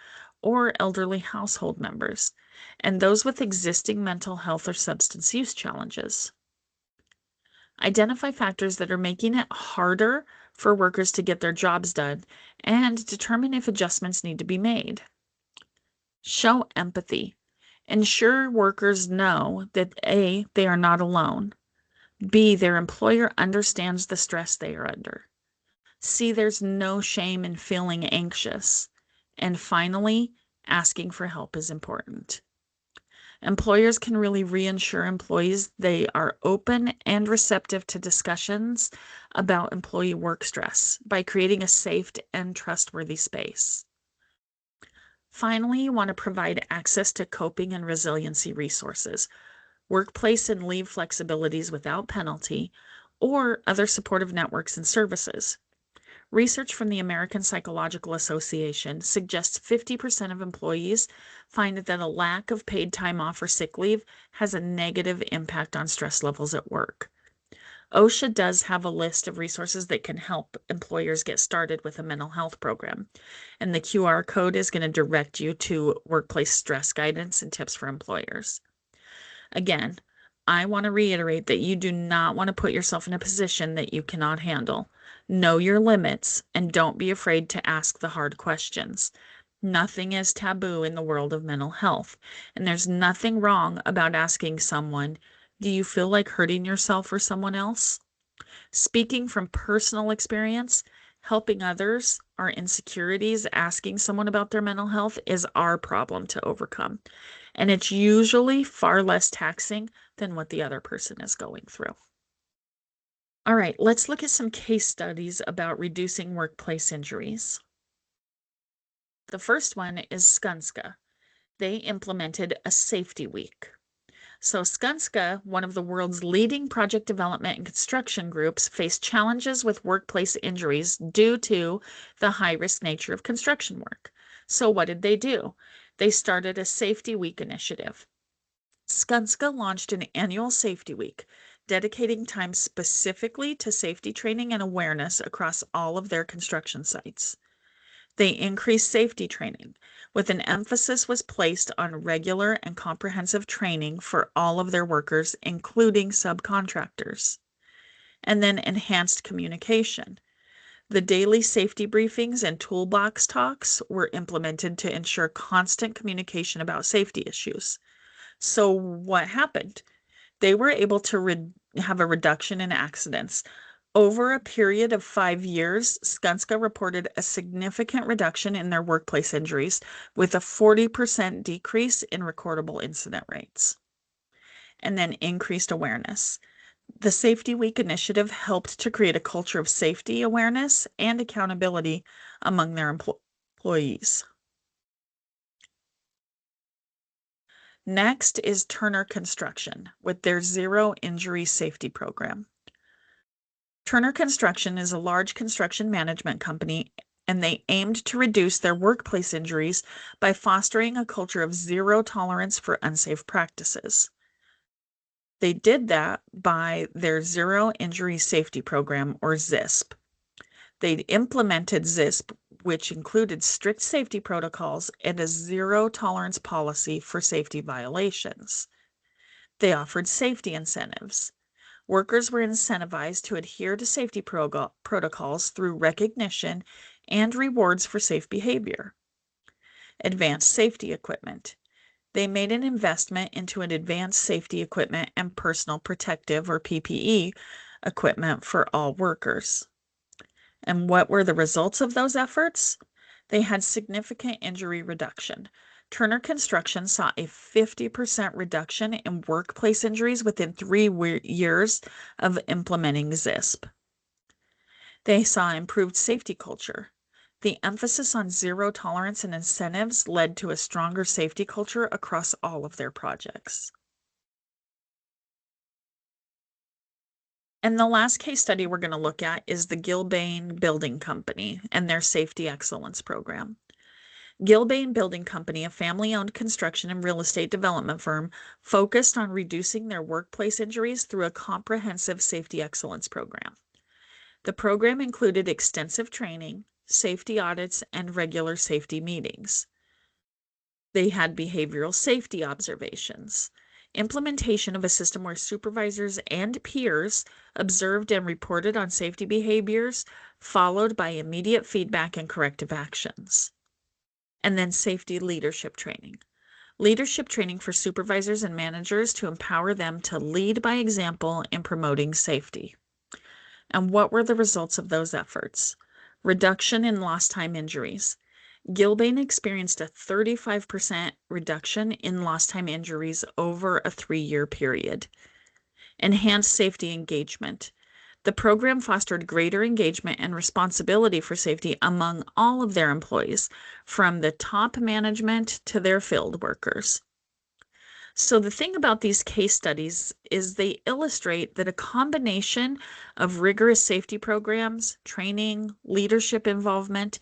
or elderly household members, and those with existing mental health or substance use challenges. Identify factors that are making it harder for workers to get their jobs done and determine if adjustments need to be made. Show empathy. Ensure workers know that A, they are not alone. B, their employer understands the stress they are under. C, there's no shame in feeling anxious. And finally, asking for help is important. Employers can really reassure employees they are open and receptive to discussions about employee work stress by creating a safe and trustworthy space. Finally, you want to provide access to coping and resiliency resources, workplace and leave flexibilities without penalty, or other supportive networks and services. Research from the American Psychological Association suggests 50% of employees find that a lack of paid time off or sick leave has a negative impact on stress levels at work. OSHA does have a list of resources that can help employers get started with a mental health program, and the QR code is going to direct you to workplace stress guidance and tips for employers. Again, I want to reiterate that you do not want to put yourself in a position that you cannot handle. Know your limits and don't be afraid to ask the hard questions. Nothing is taboo in the world of mental health, and there's nothing wrong about asking someone, do you feel like hurting yourself or someone else? Speaking from personal experience, helping others, our insecurities, asking someone about their mental health is our problem to overcome. And it's usually far less taxing than what the other person is going through. All right, let's look at some case studies about reducing workplace injuries. The first one is Skanska. They implemented a safety week. So Skanska, one of the world's leading project development and construction groups, faced challenges with workplace injuries due to the high-risk nature of construction work. So what did they do? They started a Safety Week initiative. Skanska launched an annual Safety Week, dedicating time specifically to safety training and awareness across all of their construction sites. They increased safety training, with an emphasis was placed on regular and comprehensive training for all of their workers, including subcontractors. And then enhanced communication. The daily safety briefings and toolbox talks were implemented to ensure constant communication about safety issues. So what happened? They were able to have a reduction in accidents. Over a period of 5 years, Skanska reported a significant reduction in their workplace injuries, with a 40% decrease in recordable incident rates. And then increased awareness. The Safety Week initiative helped to create a culture of safety awareness and accountability among their employees. Next is Turner Construction with their Zero Injury Safety Program. Turner Construction is a large construction management company, and they aimed to reduce their workplace injuries by fostering a culture of zero tolerance for unsafe practices. They did that by their Zero Injury Safety Program, or ZISP. They implemented ZISP, which included strict safety protocols and a zero tolerance policy for safety violations. They offered safety incentives. Workers were incentivized to adhere to safety protocols through recognition and rewards for safe behavior. Advanced safety equipment. They made an investment into an advanced safety equipment and personal protective or PPE equipment for all workers. And what were the results of those efforts? They had significant injury reduction. Turner Construction saw a 50% reduction in workplace injuries within 3 years of implementing ZISP. They saw improved safety culture. The emphasis on zero tolerance and incentives led to a stronger safety culture across all of their projects. And the last case study we're going to look at is the Gilbane Building Company and their Safety Excellence Program. Gilbane Building Company, a family-owned construction and real estate development firm, focused on reducing their workplace injuries through a comprehensive safety excellence program. The program included extensive training, safety audits, and regular safety meetings. They had behavioral safety observations, implementation of a system where supervisors and peers observed and reported on safety behaviors, followed by immediate feedback and corrective actions. And then safety leadership training. Leadership training for supervisors and managers to empower them to lead by example in promoting safety. And what were the results of those efforts? Reduction in lost time injuries. Gilbane experienced a 35% reduction in lost time injuries over a 3-year period. Enhanced safety engagement. The program fostered greater engagement and responsibility for safety among all of their employees, from the top management to their field workers. So the thing about these case studies is they illustrate that a combination of rigorous safety programs, training, leadership involvement,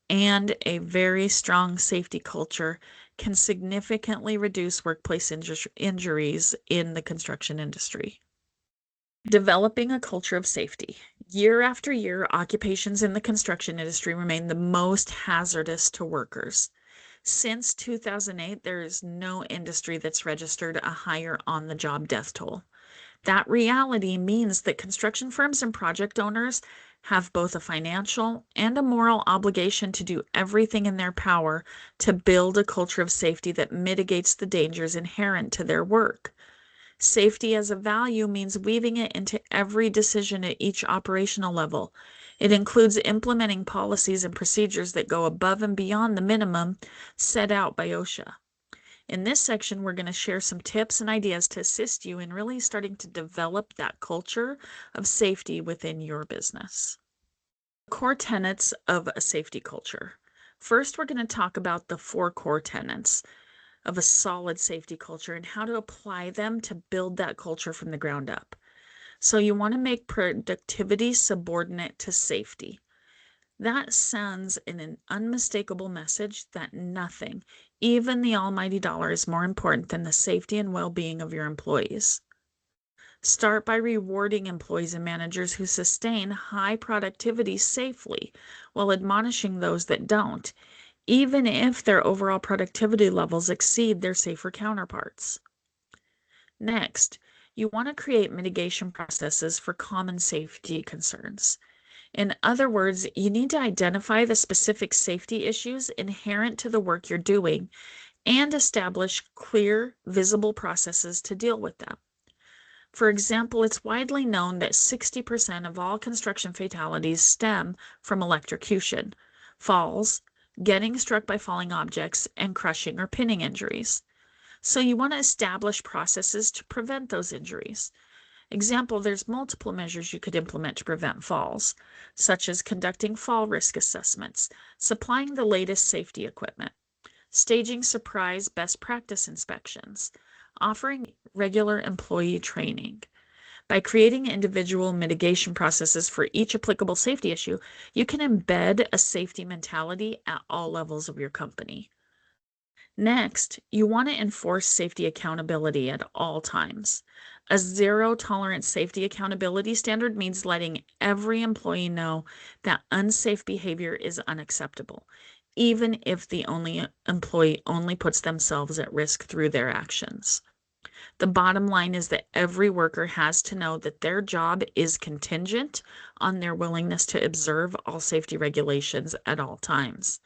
and a very strong safety culture can significantly reduce workplace injuries in the construction industry. Developing a culture of safety. Year after year, occupations in the construction industry remain the most hazardous to workers. Since 2008, there is no industry that's registered a higher on-the-job death toll. That reality means that construction firms and project owners have both a financial and a moral obligation to do everything in their power to build a culture of safety that mitigates the dangers inherent to their work. Safety as a value means weaving it into every decision at each operational level. It includes implementing policies and procedures that go above and beyond the minimum set out by OSHA. In this section, we're going to share some tips and ideas to assist you in really starting to develop that culture of safety within your business. Core tenets of a safety culture. First, we're going to talk about the 4 core tenets of a solid safety culture and how to apply them to build that culture from the ground up. So you want to make productivity subordinate to safety. That sends an unmistakable message that nothing, even the almighty dollar, is more important than the safety and well-being of your employees. Start by rewarding employees and managers who sustain high productivity safely while admonishing those that don't, even if their overall productivity levels exceed their safer counterparts. Next, you want to create mitigation processes for common safety concerns. In other words, you need to identify the specific safety issues inherent to the work you're doing and establish clear, visible processes to deal with them. For example, it's widely known that 60% of all construction fatalities stem from electrocution, falls, getting struck by falling objects, and crushing or pinning injuries. So you want to establish processes to prevent those injuries. Example, there's multiple measures you could implement to prevent falls, such as conducting fall risk assessments, supplying the latest safety equipment, staging surprise best practice inspections, offering regular employee training. By creating individual mitigation processes for each applicable safety issue, you can embed a safety mentality at all levels of your company. Next, you want to enforce safety accountability at all times. A zero-tolerance safety accountability standard means letting every employee know that unsafe behavior is unacceptable, even if the employee only puts themselves at risk through their actions. The bottom line is that every worker has to know that their job is contingent on their willingness to observe all safety regulations at all times.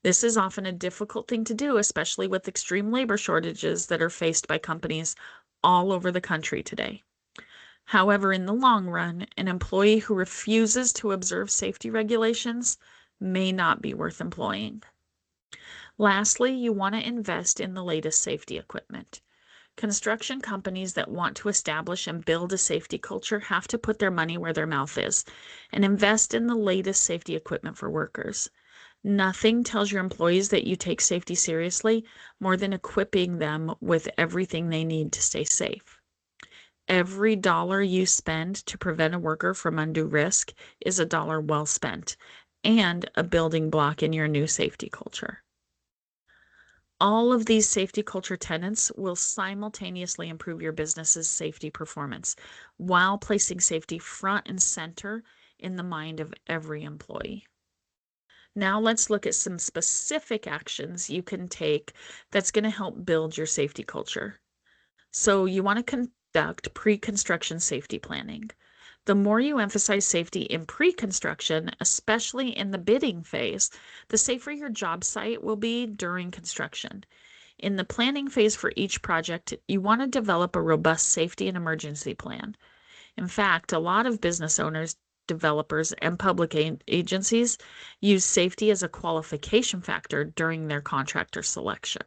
This is often a difficult thing to do, especially with extreme labor shortages that are faced by companies all over the country today. However, in the long run, an employee who refuses to observe safety regulations may not be worth employing. Lastly, you want to invest in the latest safety equipment. Construction companies that want to establish and build a safety culture have to put their money where their mouth is and invest in the latest safety equipment for workers. Nothing tells your employees that you take safety seriously more than equipping them with everything they need to stay safe. Every dollar you spend to prevent a worker from undue risk is a dollar well spent and a building block in your new safety culture. All of these safety culture tenets will simultaneously improve your business's safety performance while placing safety front and center in the mind of every employee. Now let's look at some specific actions you can take that's going to help build your safety culture. So you want to conduct pre-construction safety planning. The more you emphasize safety in pre-construction, especially in the bidding phase, the safer your job site will be during construction. In the planning phase for each project, you want to develop a robust safety and emergency plan. In fact, a lot of business owners, developers, and public agencies use safety as a qualification factor during their contractor selection.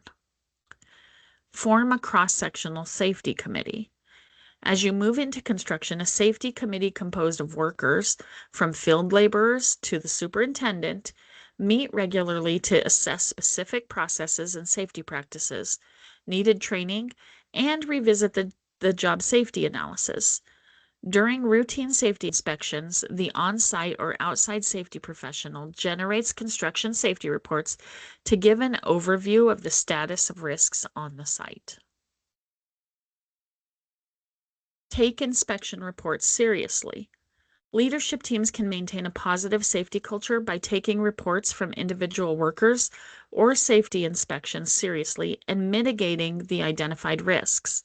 Form a cross-sectional safety committee. As you move into construction, a safety committee composed of workers, from field laborers to the superintendent, meet regularly to assess specific processes and safety practices, needed training, and revisit the job safety analysis. During routine safety inspections, the on-site or outside safety professional generates construction safety reports to give an overview of the status of risks on the site. Take inspection reports seriously. Leadership teams can maintain a positive safety culture by taking reports from individual workers or safety inspections seriously and mitigating the identified risks.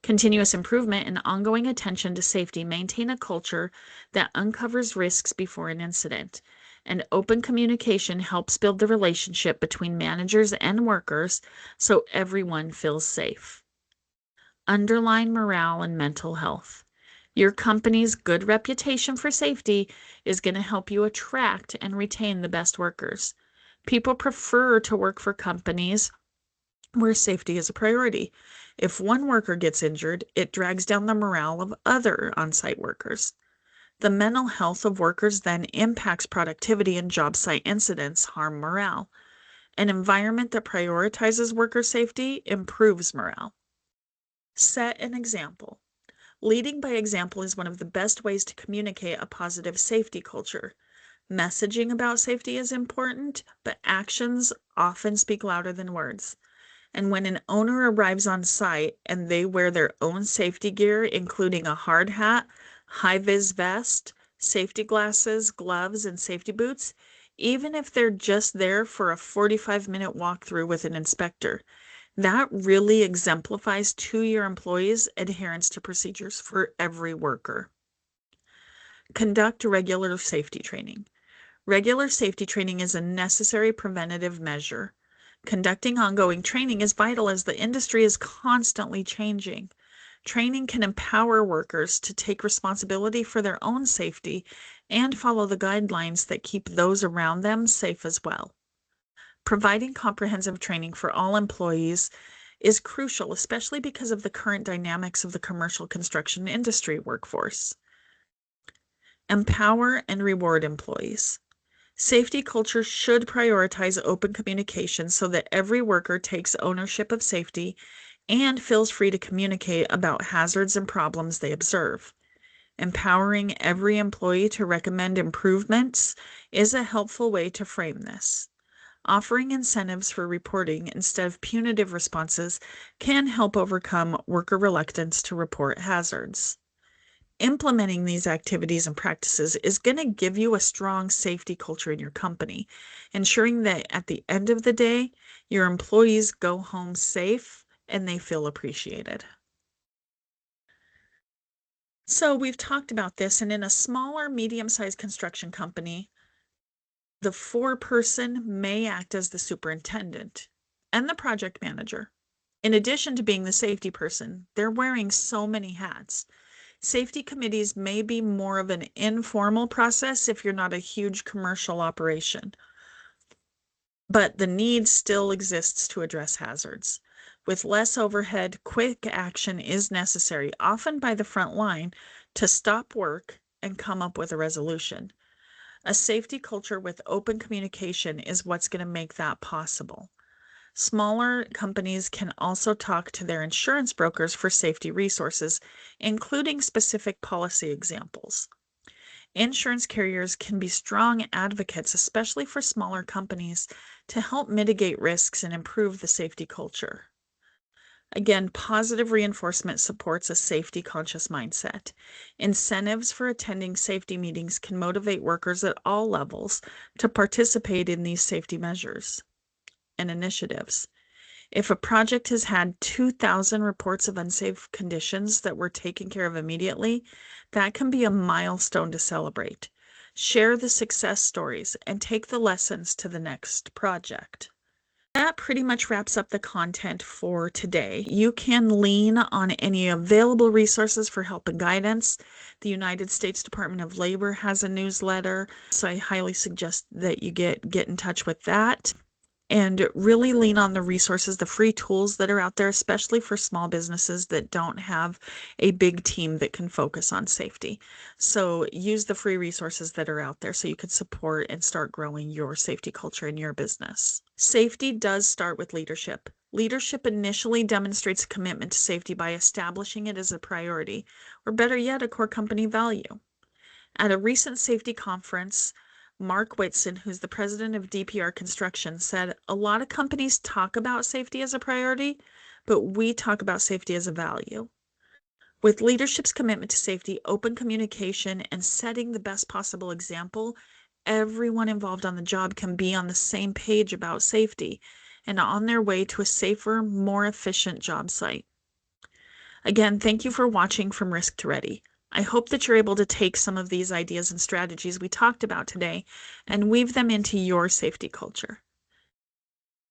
Continuous improvement and ongoing attention to safety maintain a culture that uncovers risks before an incident. And open communication helps build the relationship between managers and workers so everyone feels safe. Underline morale and mental health. Your company's good reputation for safety is going to help you attract and retain the best workers. People prefer to work for companies where safety is a priority. If one worker gets injured, it drags down the morale of other on-site workers. The mental health of workers then impacts productivity, and job site incidents harm morale. An environment that prioritizes worker safety improves morale. Set an example. Leading by example is one of the best ways to communicate a positive safety culture. Messaging about safety is important, but actions often speak louder than words. And when an owner arrives on site and they wear their own safety gear, including a hard hat, high-vis vest, safety glasses, gloves, and safety boots, even if they're just there for a 45-minute walkthrough with an inspector, that really exemplifies to your employees' adherence to procedures for every worker. Conduct regular safety training. Regular safety training is a necessary preventative measure. Conducting ongoing training is vital as the industry is constantly changing. Training can empower workers to take responsibility for their own safety and follow the guidelines that keep those around them safe as well. Providing comprehensive training for all employees is crucial, especially because of the current dynamics of the commercial construction industry workforce. Empower and reward employees. Safety culture should prioritize open communication so that every worker takes ownership of safety and feels free to communicate about hazards and problems they observe. Empowering every employee to recommend improvements is a helpful way to frame this. Offering incentives for reporting instead of punitive responses can help overcome worker reluctance to report hazards. Implementing these activities and practices is going to give you a strong safety culture in your company, ensuring that at the end of the day, your employees go home safe and they feel appreciated. So we've talked about this, and in a smaller, medium-sized construction company, The foreperson may act as the superintendent and the project manager. In addition to being the safety person, they're wearing so many hats. Safety committees may be more of an informal process if you're not a huge commercial operation, but the need still exists to address hazards. With less overhead, quick action is necessary, often by the front line, to stop work and come up with a resolution. A safety culture with open communication is what's going to make that possible. Smaller companies can also talk to their insurance brokers for safety resources, including specific policy examples. Insurance carriers can be strong advocates, especially for smaller companies, to help mitigate risks and improve the safety culture. Again, positive reinforcement supports a safety-conscious mindset. Incentives for attending safety meetings can motivate workers at all levels to participate in these safety measures and initiatives. If a project has had 2,000 reports of unsafe conditions that were taken care of immediately, that can be a milestone to celebrate. Share the success stories and take the lessons to the next project. That pretty much wraps up the content for today. You can lean on any available resources for help and guidance. The United States Department of Labor has a newsletter, so I highly suggest that you get in touch with that. And really lean on the resources, the free tools that are out there, especially for small businesses that don't have a big team that can focus on safety. So use the free resources that are out there so you can support and start growing your safety culture in your business. Safety does start with leadership. Leadership initially demonstrates a commitment to safety by establishing it as a priority, or better yet, a core company value. At a recent safety conference, Mark Whitson, who's the president of DPR Construction, said, "A lot of companies talk about safety as a priority, but we talk about safety as a value." With leadership's commitment to safety, open communication, and setting the best possible example, everyone involved on the job can be on the same page about safety and on their way to a safer, more efficient job site. Again, thank you for watching From Risk to Ready. I hope that you're able to take some of these ideas and strategies we talked about today and weave them into your safety culture.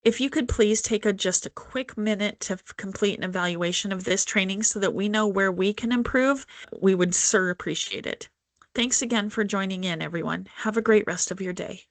If you could please take just a quick minute to complete an evaluation of this training so that we know where we can improve, we would sure appreciate it. Thanks again for joining in, everyone. Have a great rest of your day.